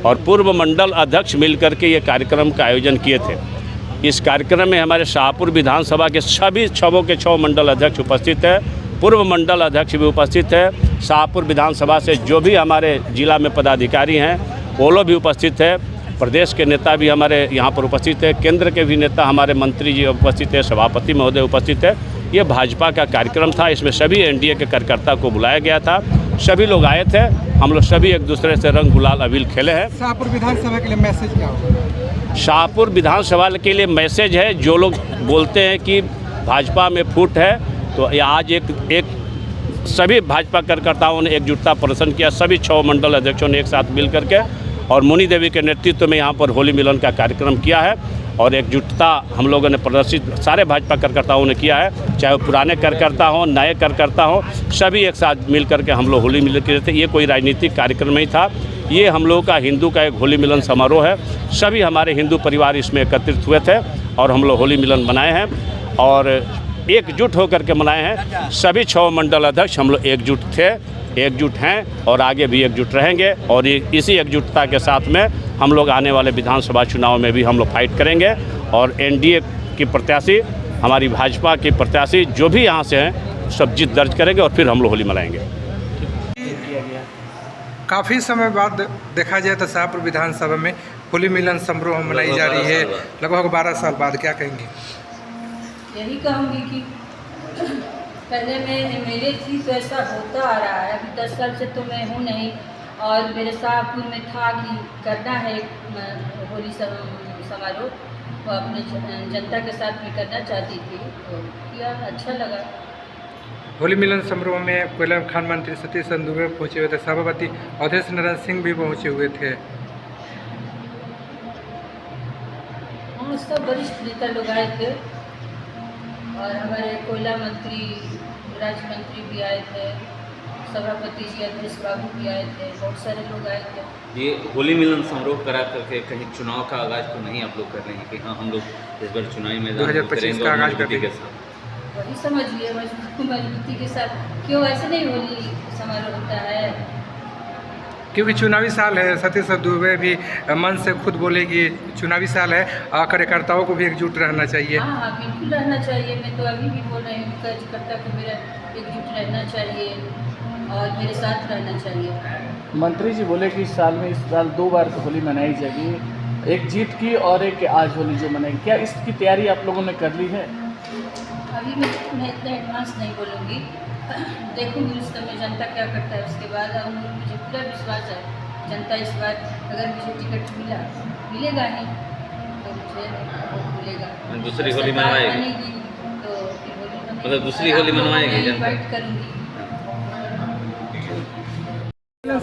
Speaker 8: और पूर्व मंडल अध्यक्ष मिलकर के ये कार्यक्रम का आयोजन किए थे। इस कार्यक्रम में हमारे शाहपुर विधानसभा के सभी 6 मंडल अध्यक्ष उपस्थित है, पूर्व मंडल अध्यक्ष भी उपस्थित है। शाहपुर विधानसभा से जो भी हमारे जिला में पदाधिकारी हैं वो लोग भी उपस्थित है। प्रदेश के नेता भी हमारे यहाँ पर उपस्थित है, केंद्र के भी नेता हमारे मंत्री जी उपस्थित है, सभापति महोदय उपस्थित है। ये भाजपा का कार्यक्रम था, इसमें सभी एनडीए के कार्यकर्ता को बुलाया गया था। सभी लोग आए थे, हम लोग सभी एक दूसरे से रंग गुलाल अबील खेले हैं।
Speaker 17: शाहपुर विधानसभा के लिए मैसेज क्या होगा?
Speaker 8: शाहपुर विधानसभा के लिए मैसेज है, जो लोग बोलते हैं कि भाजपा में फूट है, तो आज एक सभी भाजपा कार्यकर्ताओं ने एकजुटता प्रदर्शन किया। सभी 6 मंडल अध्यक्षों ने एक साथ मिल करके और मुनि देवी के नेतृत्व में यहाँ पर होली मिलन का कार्यक्रम किया है और एकजुटता हम लोगों ने प्रदर्शित सारे भाजपा कार्यकर्ताओं ने किया है। चाहे वो पुराने कार्यकर्ता हों, नए कार्यकर्ता हों, सभी एक साथ मिल करके हम लोग होली मिलन किए थे। ये कोई राजनीतिक कार्यक्रम नहीं था, ये हम लोगों का हिंदू का एक होली मिलन समारोह है। सभी हमारे हिंदू परिवार इसमें एकत्रित हुए थे और हम लोग होली मिलन मनाए हैं और एकजुट होकर के मनाए हैं। सभी 6 मंडल अध्यक्ष हम लोग एकजुट थे, एकजुट हैं और आगे भी एकजुट रहेंगे और इसी एकजुटता के साथ में हम लोग आने वाले विधानसभा चुनाव में भी हम लोग फाइट करेंगे और एनडीए की प्रत्याशी, हमारी भाजपा की प्रत्याशी जो भी यहाँ से हैं, सब जीत दर्ज करेंगे और फिर हम लोग होली मनाएंगे।
Speaker 17: काफ़ी समय बाद देखा जाए तो शाहपुर विधानसभा में होली मिलन समारोह मनाई जा रही है, लगभग 12 साल बाद। क्या कहेंगे?
Speaker 19: यही कहूँगी कि पहले मैं एमएलए थी तो ऐसा होता आ रहा है। अभी 10 साल से तो मैं हूँ नहीं और मेरे शाहपुर में था कि करना है होली समारोह, वो अपने जनता के साथ में करना चाहती थी, तो किया, अच्छा लगा।
Speaker 17: होली मिलन समारोह में कोयला खान मंत्री सतीश चंद्र दुबे पहुंचे हुए थे, सभापति अवधेश नारायण सिंह भी पहुंचे हुए थे।
Speaker 19: हाँ, सब वरिष्ठ नेता लोग आए थे और हमारे कोयला मंत्री राज्य मंत्री भी आए थे, सभापति जी अध्यक्ष बाबू भी आए थे, बहुत सारे लोग आए थे।
Speaker 20: ये होली मिलन समारोह करा करके कहीं चुनाव का आगाज तो नहीं आप लोग कर रहे हैं कि हाँ हम लोग इस बार चुनावी मैदान
Speaker 17: 2025 का आगाज कर
Speaker 20: के साथ?
Speaker 19: वही समझिए, मजबूती के साथ। क्यों ऐसे नहीं होली समारोह होता है?
Speaker 17: क्योंकि चुनावी साल है। सतीश दुबे भी मन से खुद बोले कि चुनावी साल है, कार्यकर्ताओं को भी एकजुट रहना चाहिए।
Speaker 19: हाँ हाँ, बिल्कुल रहना चाहिए। मैं तो अभी भी बोल रही हूँ कार्यकर्ता को मेरा एकजुट रहना चाहिए और मेरे साथ रहना चाहिए।
Speaker 6: मंत्री जी बोले कि इस साल 2 बार होली मनाई जाएगी, एक जीत की और एक आज होली जो मनाएगी। क्या इसकी तैयारी आप लोगों ने कर ली है?
Speaker 19: अभी मैं इतना एडवांस नहीं बोलूँगी, देखूँगी उस समय जनता क्या करता है। उसके बाद मुझे पूरा विश्वास है जनता इस बार अगर मुझे टिकट मिलेगा ही तो मुझे वोट मिलेगा।
Speaker 20: दूसरी होली मनवाएगी
Speaker 19: तो फिर होली
Speaker 20: मतलब दूसरी होली मनवाएगी जनता?
Speaker 19: इन्वाइट करूँगी।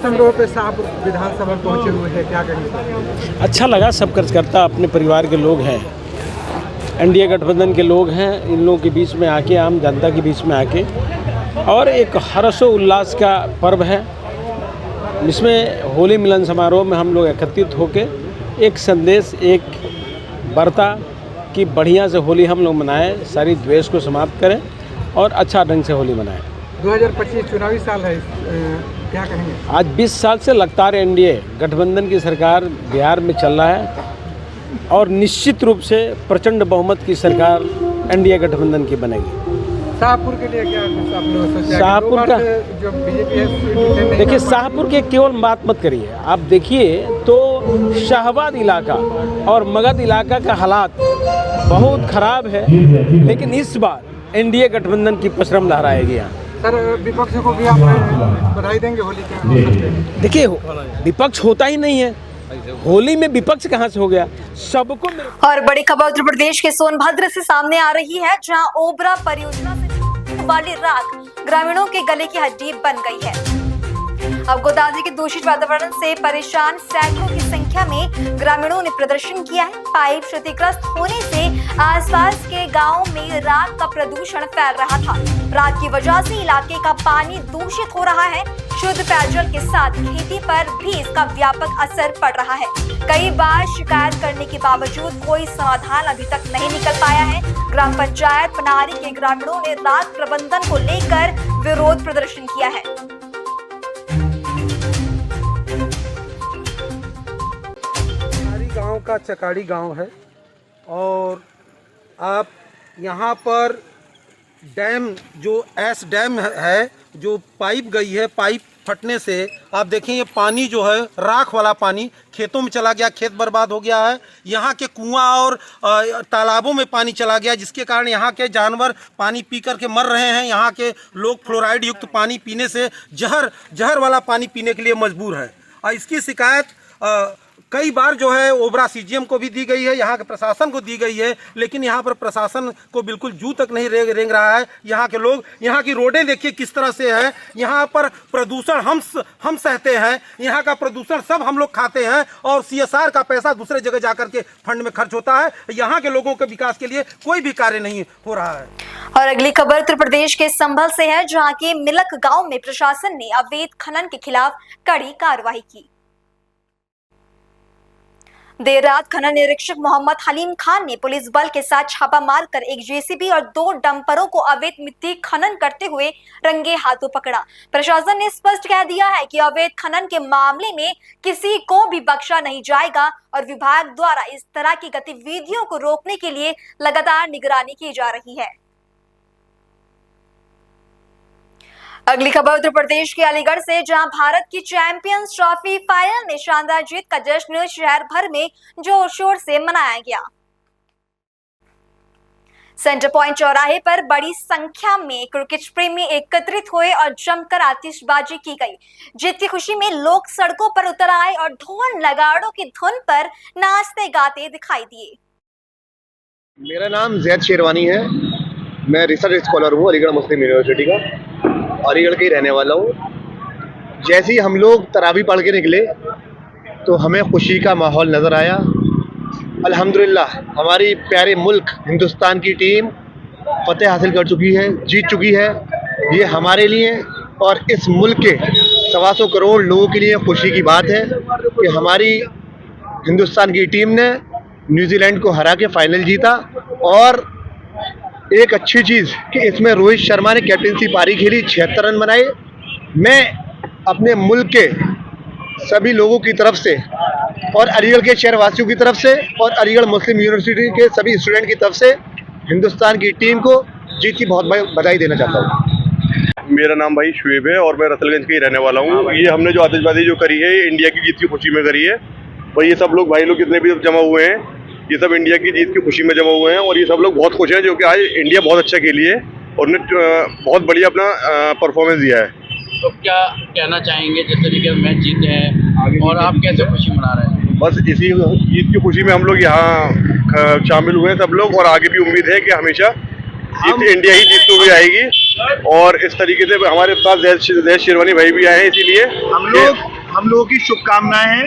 Speaker 17: समारोह पे शाहपुर विधानसभा पहुंचे हुए हैं, क्या कहेंगे?
Speaker 18: अच्छा लगा, सब कार्यकर्ता अपने परिवार के लोग हैं, एनडीए गठबंधन के लोग हैं, इन लोगों के बीच में आके, आम जनता के बीच में आके, और एक हर्षो उल्लास का पर्व है। इसमें होली मिलन समारोह में हम लोग एकत्रित होके एक संदेश, एक वार्ता कि बढ़िया से होली हम लोग मनाएं, सारी द्वेष को समाप्त करें और अच्छा ढंग से होली मनाएं।
Speaker 17: 2025 चुनावी साल है, क्या कहेंगे?
Speaker 18: आज 20 साल से लगातार एनडीए गठबंधन की सरकार बिहार में चल रहा है और निश्चित रूप से प्रचंड बहुमत की सरकार एनडीए गठबंधन की बनेगी।
Speaker 17: शाहपुर के लिए क्या आप लोग सोचा?
Speaker 18: शाहपुर का
Speaker 17: जो बीजेपी है,
Speaker 18: देखिए, शाहपुर के केवल बात मत करिए, आप देखिए तो शाहबाद इलाका और मगध इलाका का हालात बहुत खराब है, लेकिन इस बार एनडीए गठबंधन की पसरम लहराएगी यहाँ।
Speaker 17: सर, विपक्ष को भी आप बधाई देंगे होली के?
Speaker 18: देखिए, विपक्ष होता ही नहीं है, होली में विपक्ष कहाँ से हो गया? सबको
Speaker 1: और बड़ी खबर उत्तर प्रदेश के सोनभद्र से सामने आ रही है, जहां ओबरा परियोजना से वाली राख ग्रामीणों के गले की हड्डी बन गई है। अब गोदावरी के दूषित वातावरण से परेशान सैकड़ों की संख्या में ग्रामीणों ने प्रदर्शन किया है। पाइप क्षतिग्रस्त होने से आसपास के गांवों में राख का प्रदूषण फैल रहा था। राख की वजह से इलाके का पानी दूषित हो रहा है। शुद्ध पेयजल के साथ खेती पर भी इसका व्यापक असर पड़ रहा है। कई बार शिकायत करने के बावजूद कोई समाधान अभी तक नहीं निकल पाया है। ग्राम पंचायत पनारी के ग्रामीणों ने राख प्रबंधन को लेकर विरोध प्रदर्शन किया है।
Speaker 17: गांव का चकाड़ी गांव है और आप यहाँ पर डैम, जो एस डैम है, जो पाइप गई है, पाइप फटने से आप देखें ये पानी जो है, राख वाला पानी खेतों में चला गया, खेत बर्बाद हो गया है। यहाँ के कुआं और तालाबों में पानी चला गया, जिसके कारण यहाँ के जानवर पानी पी कर के मर रहे हैं। यहाँ के लोग फ्लोराइड युक्त पानी पीने से जहर वाला पानी पीने के लिए मजबूर है। और इसकी शिकायत कई बार जो है ओबरा सीजीएम को भी दी गई है, यहाँ के प्रशासन को दी गई है, लेकिन यहाँ पर प्रशासन को बिल्कुल जू तक नहीं रेंग रहा है। यहाँ के लोग, यहाँ की रोडें देखिए किस तरह से है। यहाँ पर प्रदूषण हम सहते हैं, यहाँ का प्रदूषण सब हम लोग खाते हैं और सीएसआर का पैसा दूसरे जगह जाकर के फंड में खर्च होता है। यहाँ के लोगों के विकास के लिए कोई भी कार्य नहीं हो रहा है।
Speaker 1: और अगली खबर उत्तर प्रदेश के संभल से है, जहाँ के मिलक गाँव में प्रशासन ने अवैध खनन के खिलाफ कड़ी कार्रवाई की। देर रात खनन निरीक्षक मोहम्मद हलीम खान ने पुलिस बल के साथ छापा मारकर एक जेसीबी और 2 डंपरों को अवैध मिट्टी खनन करते हुए रंगे हाथों पकड़ा। प्रशासन ने स्पष्ट कह दिया है कि अवैध खनन के मामले में किसी को भी बख्शा नहीं जाएगा और विभाग द्वारा इस तरह की गतिविधियों को रोकने के लिए लगातार निगरानी की जा रही है। अगली खबर उत्तर प्रदेश के अलीगढ़ से, जहां भारत की चैंपियंस ट्रॉफी फाइनल में शानदार जीत का जश्न शहर भर में जोर शोर से मनाया गया। सेंटर पॉइंट चौराहे पर बड़ी संख्या में क्रिकेट प्रेमी एकत्रित हुए और जमकर आतिशबाजी की गई। जीत की खुशी में लोग सड़कों पर उतर आए और ढोल नगाड़ों की धुन पर नाचते गाते दिखाई दिए।
Speaker 9: मेरा नाम जैद शेरवानी है मैं रिसर्च स्कॉलर हूँ अलीगढ़ मुस्लिम यूनिवर्सिटी का, अलीगढ़ के ही रहने वाला हूँ। जैसे ही हम लोग तरावी पढ़ के निकले तो हमें खुशी का माहौल नज़र आया। अल्हम्दुलिल्लाह हमारी प्यारे मुल्क हिंदुस्तान की टीम फतेह हासिल कर चुकी है, जीत चुकी है। ये हमारे लिए और इस मुल्क के 125 करोड़ लोगों के लिए खुशी की बात है कि हमारी हिंदुस्तान की टीम ने न्यूजीलैंड को हरा के फाइनल जीता। और एक अच्छी चीज़ कि इसमें रोहित शर्मा ने कैप्टनसी पारी खेली, 76 रन बनाए। मैं अपने मुल्क के सभी लोगों की तरफ से और अलीगढ़ के शहरवासियों की तरफ से और अलीगढ़ मुस्लिम यूनिवर्सिटी के सभी स्टूडेंट की तरफ से हिंदुस्तान की टीम को जीत की बहुत बधाई देना चाहता हूँ।
Speaker 21: मेरा नाम भाई शुएब है और मैं रतलगंज का ही रहने वाला हूँ। ये हमने जो आतिशबाजी जो करी है इंडिया की जीत की खुशी में करी है। भाई ये सब लोग भाई लोग जितने भी जमा हुए हैं ये सब इंडिया की जीत की खुशी में जमा हुए हैं और ये सब लोग बहुत खुश हैं जो कि आज इंडिया बहुत अच्छा खेली है और उन्होंने बहुत बढ़िया अपना परफॉर्मेंस दिया है।
Speaker 22: तो क्या कहना चाहेंगे जिस तरीके से मैच जीते हैं और आप कैसे खुशी मना रहे हैं?
Speaker 21: बस इसी जीत की खुशी में हम लोग यहाँ शामिल हुए हैं सब लोग और आगे भी उम्मीद है कि हमेशा जीत इंडिया ही जीतती हुई आएगी। और इस तरीके से हमारे साथ जय शेरवानी भाई भी आए हैं, इसीलिए
Speaker 9: हम लोगों की शुभकामनाएं हैं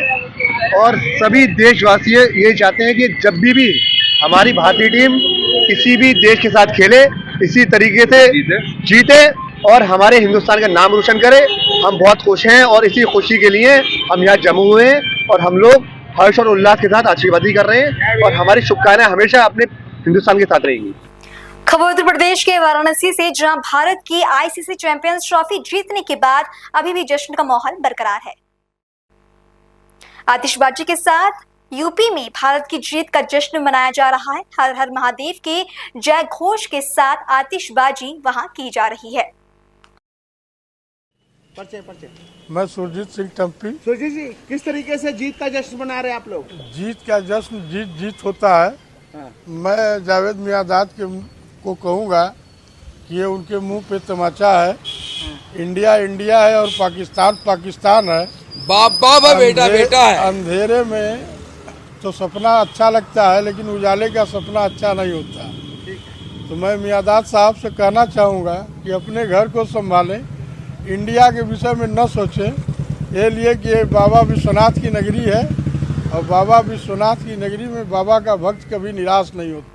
Speaker 9: और सभी देशवासी ये चाहते हैं कि जब भी हमारी भारतीय टीम किसी भी देश के साथ खेले इसी तरीके से जीते और हमारे हिंदुस्तान का नाम रोशन करे। हम बहुत खुश हैं और इसी खुशी के लिए हम यहाँ जमा हुए हैं और हम लोग हर्ष और उल्लास के साथ आशीर्वादी कर रहे हैं और हमारी शुभकामनाएं हमेशा अपने हिंदुस्तान के साथ रहेंगी।
Speaker 1: खबर उत्तर प्रदेश के वाराणसी से, जहां भारत की आईसीसी चैंपियंस ट्रॉफी जीतने के बाद अभी भी जश्न का माहौल बरकरार है। आतिशबाजी के साथ यूपी में भारत की जीत का जश्न मनाया जा रहा है। हर हर महादेव के जय घोष के साथ आतिशबाजी वहां की जा रही है।
Speaker 23: मैं सुरजीत सिंह टम्पी।
Speaker 9: सुरजीत जी, किस तरीके से जीत का जश्न मना रहे हैं आप लोग?
Speaker 23: जीत का जश्न जीत होता है।
Speaker 9: हाँ।
Speaker 23: मैं जावेद मियादाद को कहूँगा कि ये उनके मुंह पे तमाचा है। इंडिया इंडिया है और पाकिस्तान पाकिस्तान है।
Speaker 22: बाप बाप है, बेटा बेटा है।
Speaker 23: अंधेरे में तो सपना अच्छा लगता है लेकिन उजाले का सपना अच्छा नहीं होता। तो मैं मियादाद साहब से कहना चाहूँगा कि अपने घर को संभालें, इंडिया के विषय में न सोचें। ये लिए कि ये बाबा विश्वनाथ की नगरी है और बाबा विश्वनाथ की नगरी में बाबा का भक्त कभी निराश नहीं होता।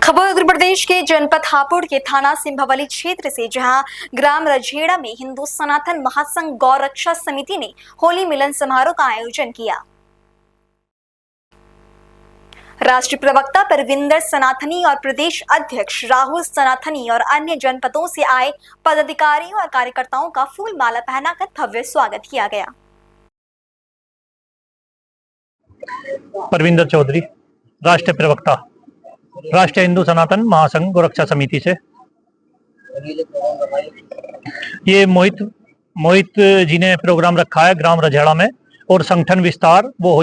Speaker 1: खबर उत्तर प्रदेश के जनपद हापुड़ के थाना सिंभावली क्षेत्र से, जहां ग्राम रझेड़ा में हिंदू सनातन महासंघ गौ रक्षा समिति ने होली मिलन समारोह का आयोजन किया। राष्ट्रीय प्रवक्ता परविंदर सनातनी और प्रदेश अध्यक्ष राहुल सनातनी और अन्य जनपदों से आए पदाधिकारियों और कार्यकर्ताओं का फूल माला पहनाकर भव्य स्वागत किया गया।
Speaker 24: परविंदर चौधरी, राष्ट्रीय प्रवक्ता, राष्ट्रीय हिंदू सनातन महासंघ गोरक्षा समिति से। ये मोहित जी ने प्रोग्राम रखा है ग्राम रझेड़ा में और संगठन विस्तार वो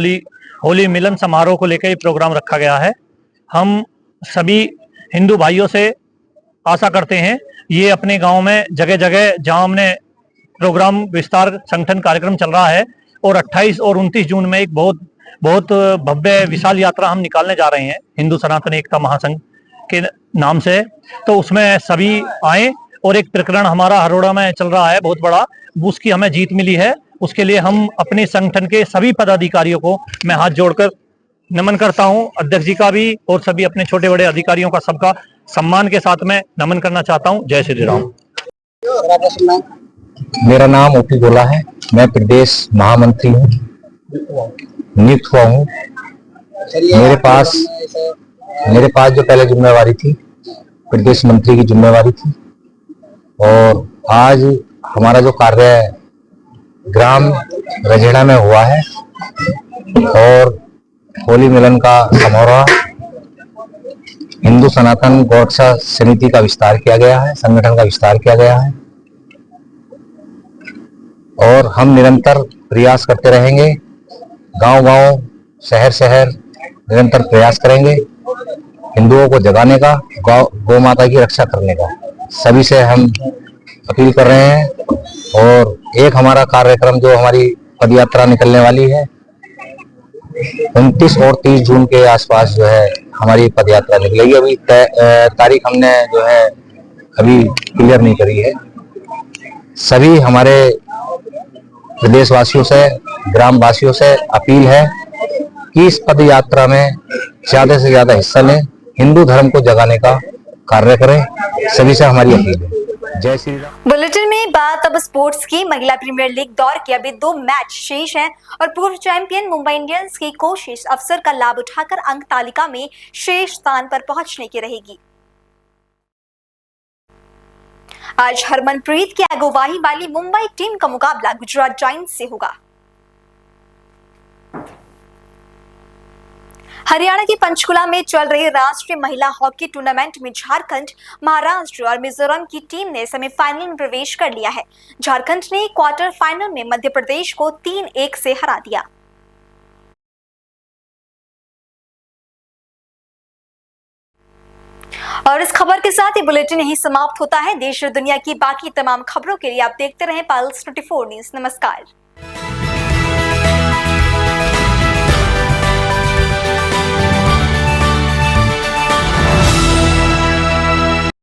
Speaker 24: होली मिलन समारोह को लेकर प्रोग्राम रखा गया है। हम सभी हिंदू भाइयों से आशा करते हैं ये अपने गांव में जगह जगह जहां हमने प्रोग्राम विस्तार संगठन कार्यक्रम चल रहा है और 28 और 29 जून में एक बहुत भव्य विशाल यात्रा हम निकालने जा रहे हैं हिंदू सनातन एकता महासंघ के नाम से। तो उसमें सभी आए और एक प्रकरण हमारा हरोड़ा में चल रहा है बहुत बड़ा, उसकी हमें जीत मिली है। उसके लिए हम अपने संगठन के सभी पदाधिकारियों को मैं हाथ जोड़कर नमन करता हूं, अध्यक्ष जी का भी और सभी अपने छोटे बड़े अधिकारियों का सबका सम्मान के साथ में नमन करना चाहता हूं। जय श्री राम।
Speaker 25: मेरा नाम ओपी गोला है, मैं प्रदेश महामंत्री हूँ, नियुक्त हुआ हूँ। मेरे पास जो पहले जिम्मेवारी थी प्रदेश मंत्री की जिम्मेवारी थी और आज हमारा जो कार्य ग्राम रझेड़ा में हुआ है और होली मिलन का समारोह हिंदू सनातन गौरक्षा समिति का विस्तार किया गया है, संगठन का विस्तार किया गया है और हम निरंतर प्रयास करते रहेंगे। गांव-गांव, शहर-शहर निरंतर प्रयास करेंगे हिंदुओं को जगाने का, गौ माता की रक्षा करने का। सभी से हम अपील कर रहे हैं और एक हमारा कार्यक्रम जो हमारी पदयात्रा निकलने वाली है 29 और 30 जून के आसपास जो है हमारी पदयात्रा निकलेगी। अभी तारीख हमने जो है अभी क्लियर नहीं करी है। सभी हमारे प्रदेशवासियों से, ग्राम वासियों से अपील है कि इस पद यात्रा में ज्यादा से ज्यादा हिस्सा लें, हिंदू धर्म को जगाने का कार्य करें। सभी से हमारी अपील है। जय श्री राम।
Speaker 1: बुलेटिन में बात अब स्पोर्ट्स की। महिला प्रीमियर लीग दौर के अभी 2 मैच शेष हैं और पूर्व चैंपियन मुंबई इंडियंस की कोशिश अवसर का लाभ उठाकर अंक तालिका में शीर्ष स्थान पर पहुंचने की रहेगी। आज हरमनप्रीत की अगुवाई वाली मुंबई टीम का मुकाबला गुजरात जायंट्स से होगा। हरियाणा के पंचकुला में चल रहे राष्ट्रीय महिला हॉकी टूर्नामेंट में झारखंड, महाराष्ट्र और मिजोरम की टीम ने सेमीफाइनल में प्रवेश कर लिया है। झारखंड ने क्वार्टर फाइनल में मध्य प्रदेश को 3-1 से हरा दिया। और इस खबर के साथ ही बुलेटिन यहीं समाप्त होता है। देश और दुनिया की बाकी तमाम खबरों के लिए आप देखते रहें पल्स 24 न्यूज। नमस्कार।